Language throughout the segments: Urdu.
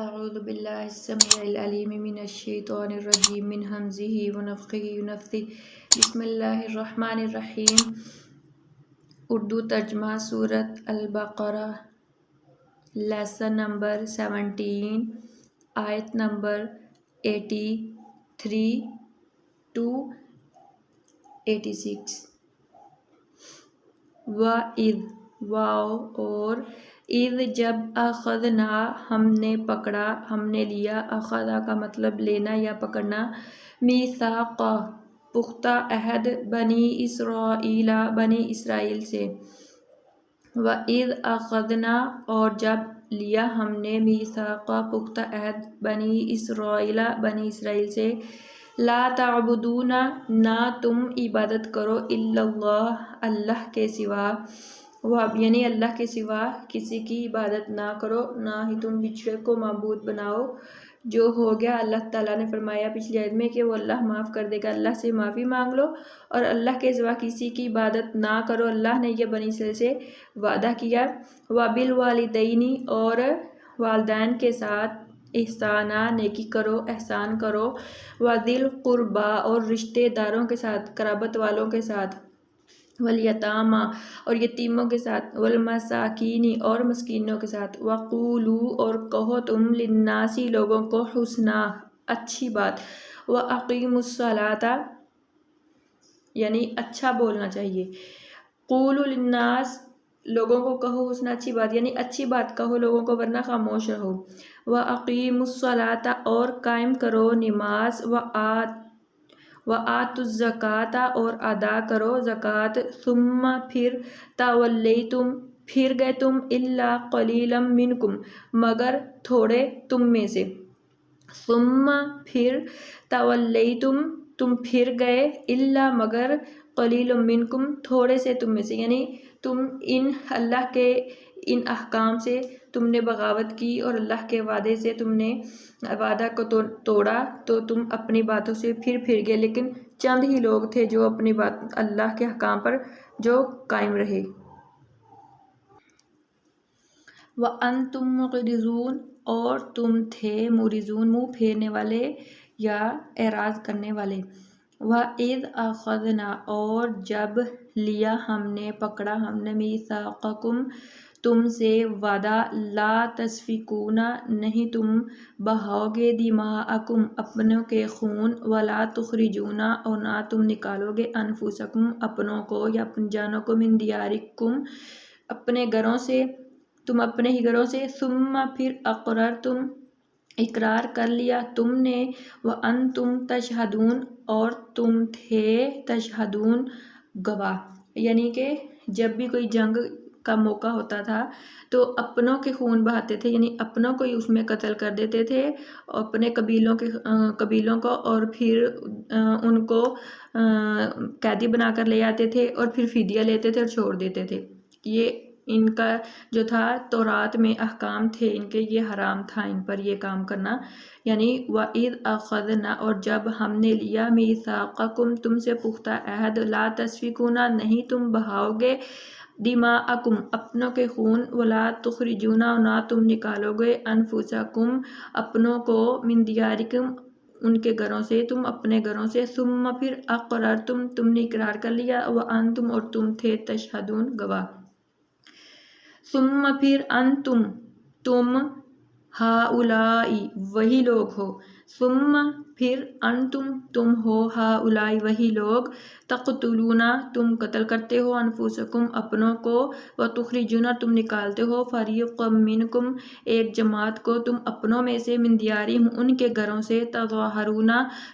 اعوذ باللہ السمیع العلیم من الشیطان الرجیم من ہمزہ ونفخہ ونفثہ بسم اللہ الرحمن الرحیم۔ اردو ترجمہ سورۃ البقرہ، لیسن نمبر 17، آیت نمبر 83 to 86۔ وَإِذْ واو اور اذ جب اخذنا ہم نے پکڑا، ہم نے لیا، اخذا کا مطلب لینا یا پکڑنا، میثاق پختہ عہد، بنی اسرائیل بنی اسرائیل سے، وَإِذْ اخذنا اور جب لیا ہم نے، میثاق پختہ عہد، بنی اسرائیل بنی اسرائیل سے، لا تعبدون نہ تم عبادت کرو، الا اللہ اللہ کے سوا، یعنی اللہ کے سوا کسی کی عبادت نہ کرو، نہ ہی تم بچھڑے کو معبود بناؤ۔ جو ہو گیا اللہ تعالیٰ نے فرمایا پچھلی آیت میں کہ وہ اللہ معاف کر دے گا، اللہ سے معافی مانگ لو اور اللہ کے سوا کسی کی عبادت نہ کرو۔ اللہ نے یہ بنی اسرائیل سے وعدہ کیا۔ وَبِالْوَالِدَيْنِ اور والدین کے ساتھ احسانہ نیکی کرو، احسان کرو، وَذِي الْقُرْبَى اور رشتہ داروں کے ساتھ، قرابت والوں کے ساتھ، والیتامیٰ اور یتیموں کے ساتھ، والمساکین اور مسکینوں کے ساتھ، وقولوا اور کہو تم، للناس لوگوں کو، حسنا اچھی بات، واقیموا الصلاۃ یعنی اچھا بولنا چاہیے، قولوا للناس لوگوں کو کہو، حسنا اچھی بات یعنی اچھی بات کہو لوگوں کو ورنہ خاموش رہو، واقیموا الصلاۃ اور قائم کرو نماز، وآتوا الزکوٰۃ اور ادا کرو زکوٰۃ، ثم پھر تولیتم پھر گئے تم، الا قلیلا منکم مگر تھوڑے تم میں سے، ثم پھر تولیتم تم پھر گئے، الا مگر قلیل منکم تھوڑے سے تم میں سے، یعنی تم اللہ کے ان احکام سے تم نے بغاوت کی اور اللہ کے وعدے سے تم نے وعدہ کو توڑا تو تم اپنی باتوں سے پھر گئے، لیکن چند ہی لوگ تھے جو اپنی بات اللہ کے احکام پر جو قائم رہے۔ وَأَنْتُمْ مُعْرِضُونَ اور تم تھے، معرضون منہ پھیرنے والے یا اعراض کرنے والے۔ وَإِذْ أَخَذْنَا اور جب لیا ہم نے، پکڑا ہم نے، مِيثَاقَكُمْ تم سے وعدہ، لا تسفکون نہیں تم بہاؤ گے، دماءکم اپنوں کے خون، ولا تخرجون اور نہ تم نکالو گے، انفسکم اپنوں کو یا اپنی جانوں کو، من دیارکم اپنے گھروں سے، تم اپنے ہی گھروں سے، ثم پھر اقررتم اقرار کر لیا تم نے، وانتم تشہدون اور تم تھے، تشہدون گواہ، یعنی کہ جب بھی کوئی جنگ کا موقع ہوتا تھا تو اپنوں کے خون بہاتے تھے، یعنی اپنوں کو ہی اس میں قتل کر دیتے تھے، اپنے قبیلوں کو، اور پھر ان کو قیدی بنا کر لے آتے تھے اور پھر فدیہ لیتے تھے اور چھوڑ دیتے تھے۔ یہ ان کا جو تھا تورات میں احکام تھے ان کے، یہ حرام تھا ان پر یہ کام کرنا، یعنی وَإِذْ أَخَذْنَا اور جب ہم نے لیا، مِيثَاقَكُمْ تم سے پختہ عہد، لا تسفکون نہیں تم بہاؤ گے، دماءکم اپنوں کے خون، ولا تخرجون نہ تم نکالو گے، انفسکم اپنوں کو، من دیارکم ان کے گھروں سے، تم اپنے گھروں سے، ثم پھر اقررتم تم نے اقرار کر لیا، وانتم اور تم تھے، تشہدون گواہ، ثم پھر انتم تم، ہؤلاء وہی لوگ ہو، ثم پھر انتم تم ہو، ہؤلاء وہی لوگ، تقتلون تم قتل کرتے ہو، انفسکم اپنوں کو، وتخرجون تم نکالتے ہو، فریقا منکم ایک جماعت کو تم اپنوں میں سے، من دیارہم ان کے گھروں سے، تظاہرون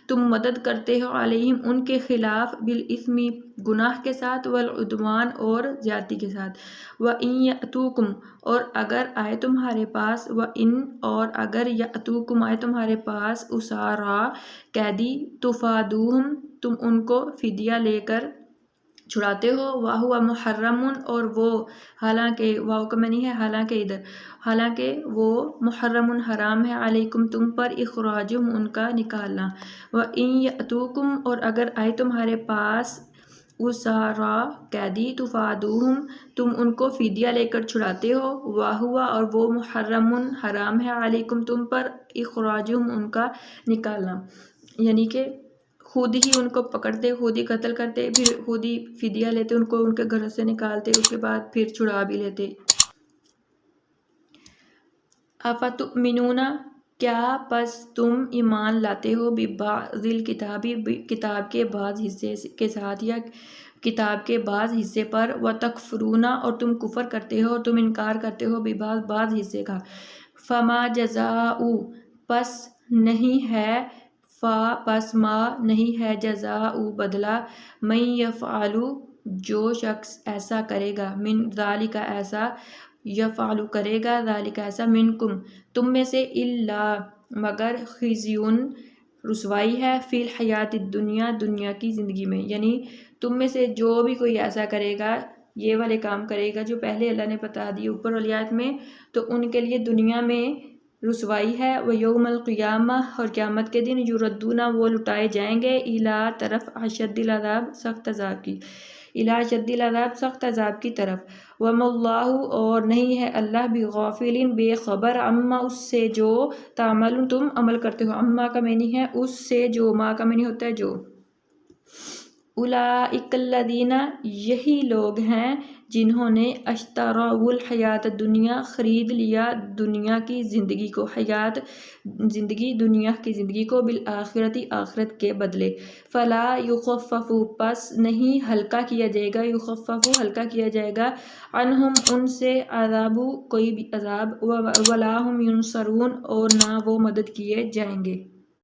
تم مدد کرتے ہو، علیہم ان کے خلاف، بالاثم گناہ کے ساتھ، والعدوان اور زیادتی کے ساتھ، وَإِن یأتوکم اور اگر آئے تمہارے پاس، وَإِن اور اگر یأتوکم آئے تمہارے پاس، اسارا قیدی، تفادوہم تم ان کو فدیہ لے کر چھڑاتے ہو، وَهُوَ مُحَرَّمٌ اور وہ، حالانکہ واو کا معنی ہے حالانکہ، ادھر حالانکہ وہ محرم حرام ہے، علیکم تم پر، اخراجہم ان کا نکالنا، وَإِن یأتوکم اور اگر آئے تمہارے پاس، اسارا قیدی تفادوہم تم ان کو فدیہ لے کر چھڑاتے ہو، وہوا اور وہ محرم حرام ہے علیکم تم پر اخراجہم ان کا نکالنا، یعنی کہ خود ہی ان کو پکڑتے، خود ہی قتل کرتے، پھر خود ہی فدیہ لیتے، ان کو ان کے گھر سے نکالتے، اس کے بعد پھر چھڑا بھی لیتے۔ افتؤمنون کیا پس تم ایمان لاتے ہو ببعض الکتاب کتاب کے بعض حصے کے ساتھ یا کتاب کے بعض حصے پر، وتکفرون اور تم کفر کرتے ہو اور تم انکار کرتے ہو ببعض بعض حصے کا، فما جزاء پس نہیں ہے پس ما نہیں ہے جزاء بدلہ من یفعل جو شخص ایسا کرے گا، من ذالک ایسا، یفعل کرے گا ذالک ایسا، منکم تم میں سے، الا مگر خزیون رسوائی ہے، فی الحیات الدنیا دنیا کی زندگی میں، یعنی تم میں سے جو بھی کوئی ایسا کرے گا، یہ والے کام کرے گا جو پہلے اللہ نے بتا دی اوپر والی آیت میں، تو ان کے لیے دنیا میں رسوائی ہے، ویوم القیامہ اور قیامت کے دن، یردون وہ لٹائے جائیں گے، الی طرف اشد العذاب سخت عذاب کی، الی اشد العذاب سخت عذاب کی طرف، وما اللہ اور نہیں ہے اللہ بغافل بے خبر، عما اس سے جو تعملون تم عمل کرتے ہو، عما کا معنی ہے اس سے جو، ما کا معنی ہوتا ہے جو، اولئک الذین یہی لوگ ہیں جنہوں نے اشتروا الحیات الدنیا خرید لیا دنیا کی زندگی کو، حیات زندگی دنیا کی زندگی کو، بالآخرتی آخرت کے بدلے، فلا یخفف پس نہیں ہلکا کیا جائے گا، یخفف ہلکا کیا جائے گا، عنہم ان سے، عذاب کوئی بھی عذاب، ولا ہم ینصرون اور نہ وہ مدد کیے جائیں گے۔